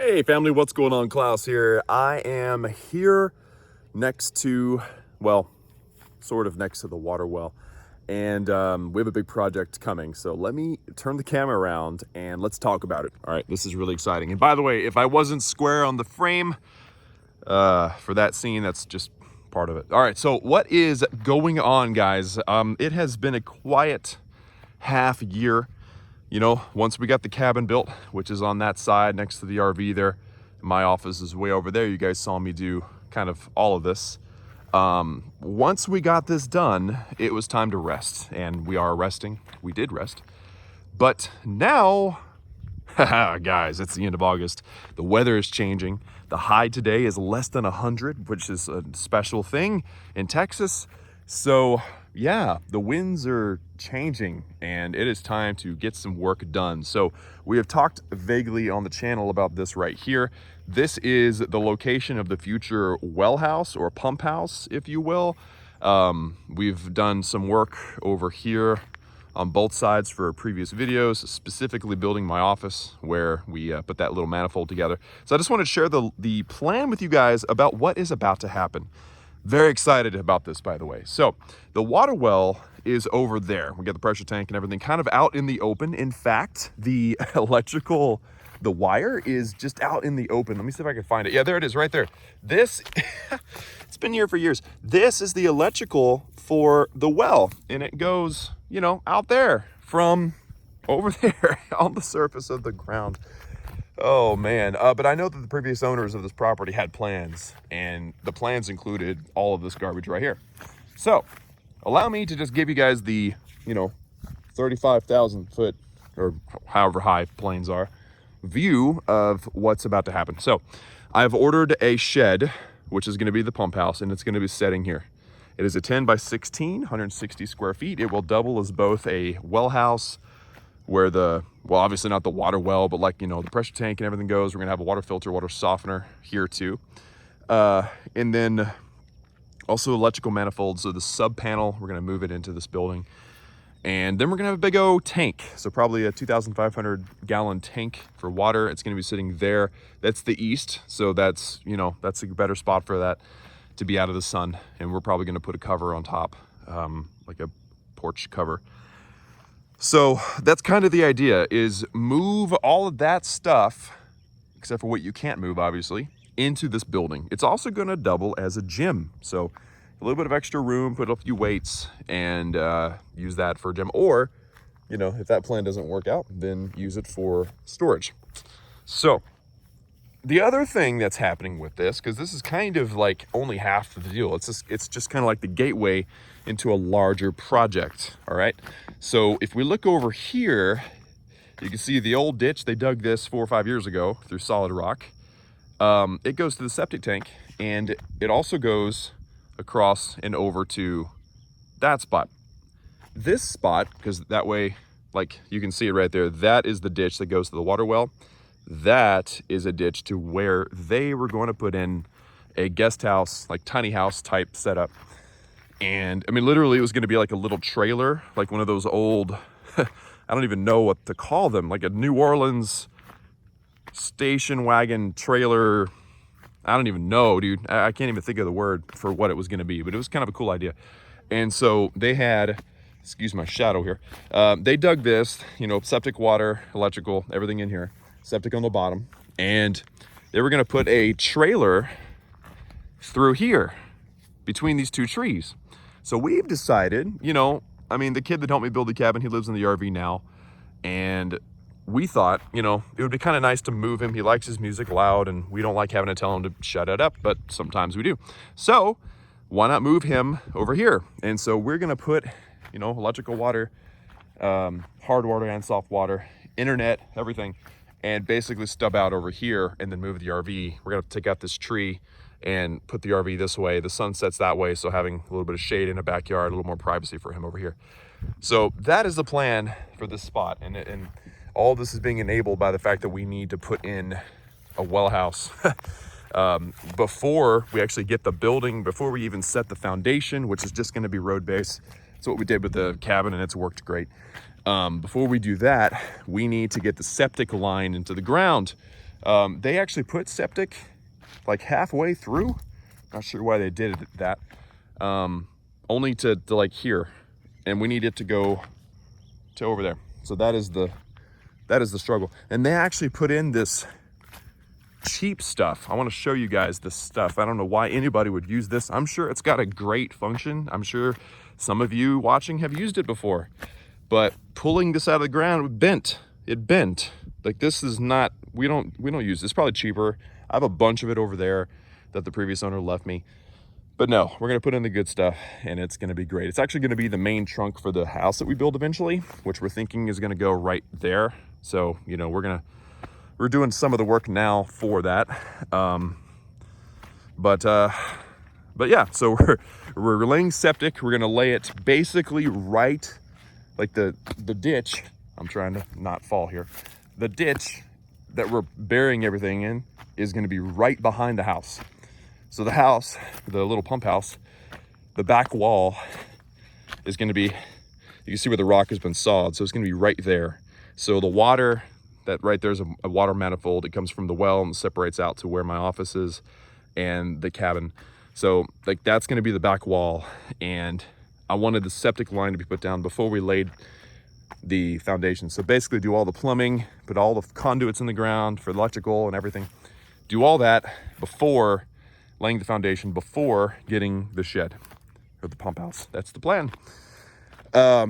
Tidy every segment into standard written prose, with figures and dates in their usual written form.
Hey family, what's going on? Klaus here. I am here next to, well, sort of next to the water well. And we have a big project coming. So let me turn the camera around and let's talk about it. All right, this is really exciting. And by the way, if I wasn't square on the frame for that scene, that's just part of it. All right, so what is going on, guys? It has been a quiet half year. You know, once we got the cabin built, which is on that side next to the RV there, my office is way over there. You guys saw me do kind of all of this. Once we got this done, it was time to rest, and we are resting. We did rest. But now, guys, it's the end of August. The weather is changing. The high today is less than 100, which is a special thing in Texas. So yeah, the winds are changing and it is time to get some work done. So we have talked vaguely on the channel about this right here. This is the location of the future well house or pump house, if you will. We've done some work over here on both sides for previous videos, specifically building my office where we put that little manifold together. So I just want to share the plan with you guys about what is about to happen. Very excited about this, by the way. So the water well is over there. We got the pressure tank and everything kind of out in the open. In fact, the electrical, the wire is just out in the open. Let me see if I can find it. Yeah, there it is right there. This, it's been here for years. This is the electrical for the well. And it goes, you know, out there from over there on the surface of the ground. Oh man, but I know that the previous owners of this property had plans, and the plans included all of this garbage right here. So allow me to just give you guys the, 35,000 foot or however high planes are view of what's about to happen. So I've ordered a shed, which is going to be the pump house, and it's going to be setting here. It is a 10 by 16, 160 square feet. It will double as both a well house where well, obviously not the water well, but like, the pressure tank and everything goes. We're gonna have a water filter, water softener here too. And then also electrical manifolds. So the sub panel, we're gonna move it into this building. And then we're gonna have a big old tank. So probably a 2,500 gallon tank for water. It's gonna be sitting there. That's the east. So that's, that's a better spot for that to be out of the sun. And we're probably gonna put a cover on top, like a porch cover. So that's kind of the idea, is move all of that stuff, except for what you can't move, obviously, into this building. It's also going to double as a gym. So a little bit of extra room, put a few weights, and use that for a gym. Or, if that plan doesn't work out, then use it for storage. So the other thing that's happening with this, because this is kind of like only half of the deal. It's just kind of like the gateway into a larger project, all right? So if we look over here, you can see the old ditch. They dug this 4 or 5 years ago through solid rock. It goes to the septic tank, and it also goes across and over to that spot. This spot, because that way, like you can see it right there, that is the ditch that goes to the water well. That is a ditch to where they were going to put in a guest house, like tiny house type setup. And I mean, literally it was going to be like a little trailer, like one of those old, I don't even know what to call them, like a New Orleans station wagon trailer. I don't even know, dude. I can't even think of the word for what it was going to be, but it was kind of a cool idea. And so they had, excuse my shadow here. They dug this, septic, water, electrical, everything in here. Septic on the bottom, and they were going to put a trailer through here between these two trees. So we've decided, the kid that helped me build the cabin, he lives in the RV now, and we thought, it would be kind of nice to move him. He likes his music loud, and we don't like having to tell him to shut it up, but sometimes we do. So why not move him over here? And so we're going to put, electrical, water, hard water and soft water, internet, everything, and basically stub out over here and then move the RV. We're gonna take out this tree and put the RV this way. The sun sets that way, so having a little bit of shade in a backyard, a little more privacy for him over here. So that is the plan for this spot. And all this is being enabled by the fact that we need to put in a well house before we actually get the building, before we even set the foundation, which is just gonna be road base. That's what we did with the cabin, and it's worked great. Before we do that, we need to get the septic line into the ground. They actually put septic like halfway through. Not sure why they did that. Only to like here, and we need it to go to over there. So that is the struggle. And they actually put in this cheap stuff. I want to show you guys this stuff. I don't know why anybody would use this. I'm sure it's got a great function. I'm sure some of you watching have used it before, but pulling this out of the ground, it bent. Like, this is not, we don't use this. It's probably cheaper. I have a bunch of it over there that the previous owner left me. But no, we're gonna put in the good stuff, and it's gonna be great. It's actually gonna be the main trunk for the house that we build eventually, which we're thinking is gonna go right there. So, you know, we're doing some of the work now for that. But yeah, so we're laying septic. We're gonna lay it basically right, like the ditch. I'm trying to not fall here. The ditch that we're burying everything in is gonna be right behind the house. So the house, the little pump house, the back wall is gonna be, you can see where the rock has been sawed, so it's gonna be right there. So the water, that right there's a water manifold. It comes from the well and separates out to where my office is and the cabin. So like, that's gonna be the back wall. And I wanted the septic line to be put down before we laid the foundation. So basically do all the plumbing, put all the conduits in the ground for electrical and everything. Do all that before laying the foundation, before getting the shed or the pump house. That's the plan. I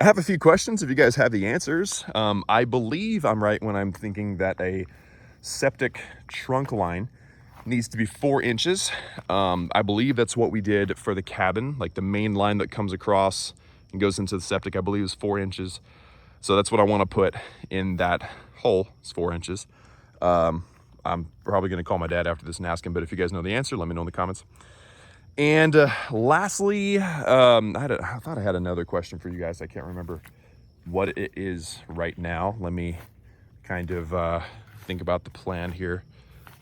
have a few questions if you guys have the answers. I believe I'm right when I'm thinking that a septic trunk line needs to be 4 inches. I believe that's what we did for the cabin, like the main line that comes across and goes into the septic, I believe is 4 inches. So that's what I want to put in that hole, is 4 inches. I'm probably going to call my dad after this and ask him, but if you guys know the answer, let me know in the comments. And lastly, I thought I had another question for you guys. I can't remember what it is right now. Let me kind of think about the plan here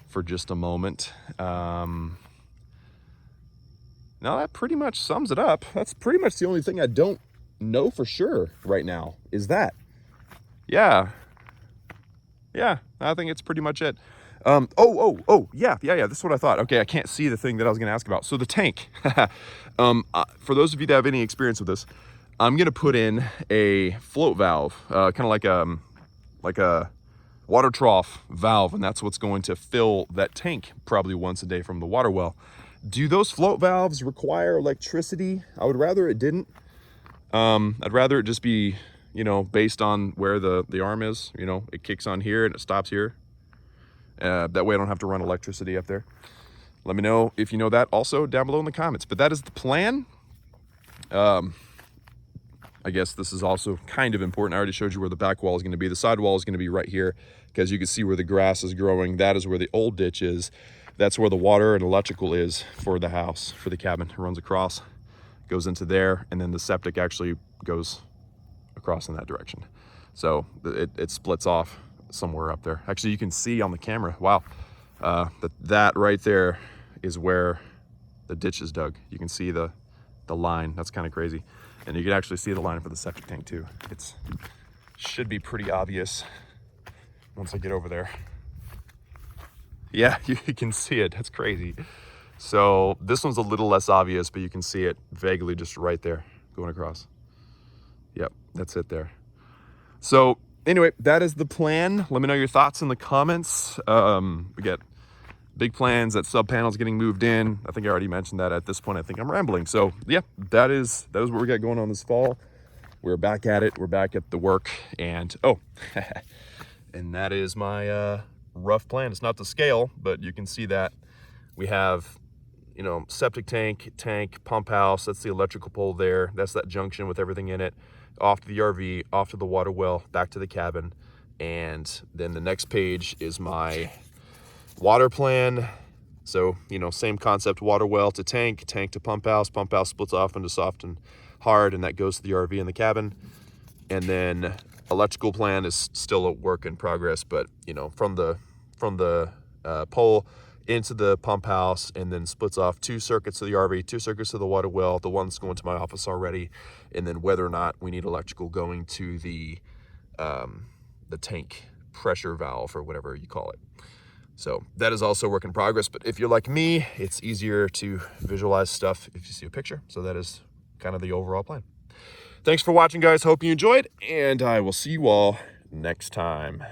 for just a moment. No, that pretty much sums it up. That's pretty much the only thing I don't know for sure right now, is that. Yeah, I think it's pretty much it. Yeah, this is what I thought. Okay, I can't see the thing that I was gonna ask about. So the tank, for those of you that have any experience with this, I'm gonna put in a float valve, kind of like a water trough valve, and that's what's going to fill that tank probably once a day from the water well. Do those float valves require electricity? I would rather it didn't. I'd rather it just be, you know, based on where the arm is. You know, it kicks on here and it stops here. That way I don't have to run electricity up there. Let me know if you know that also down below in the comments. But that is the plan. I guess this is also kind of important. I already showed you where the back wall is going to be. The side wall is going to be right here, because you can see where the grass is growing. That is where the old ditch is. That's where the water and electrical is for the house, for the cabin. It runs across, goes into there, and then the septic actually goes across in that direction. So it splits off somewhere up there. Actually, you can see on the camera, wow, that right there is where the ditch is dug. You can see the line. That's kind of crazy. And you can actually see the line for the septic tank too. It should be pretty obvious once I get over there. Yeah, you can see it. That's crazy. So this one's a little less obvious, but you can see it vaguely just right there going across. Yep, that's it there. So anyway, that is the plan. Let me know your thoughts in the comments. We got big plans, that sub panel's getting moved in. I think I already mentioned that. At this point, I think I'm rambling. So yeah, that is what we got going on this fall. We're back at it. We're back at the work. And and that is my rough plan. It's not to scale, but you can see that we have, you know, septic tank, pump house. That's the electrical pole there. That's that junction with everything in it. Off to the RV, off to the water well, back to the cabin. And then the next page is my water plan. So, you know, same concept, water well to tank to pump house splits off into soft and hard, and that goes to the RV and the cabin. And then electrical plan is still a work in progress, but you know, from the pole into the pump house, and then splits off 2 circuits to the RV, 2 circuits to the water well, the one's going to my office already, and then whether or not we need electrical going to the tank pressure valve or whatever you call it. So that is also work in progress, but if you're like me, it's easier to visualize stuff if you see a picture. So that is kind of the overall plan. Thanks for watching, guys. Hope you enjoyed, and I will see you all next time.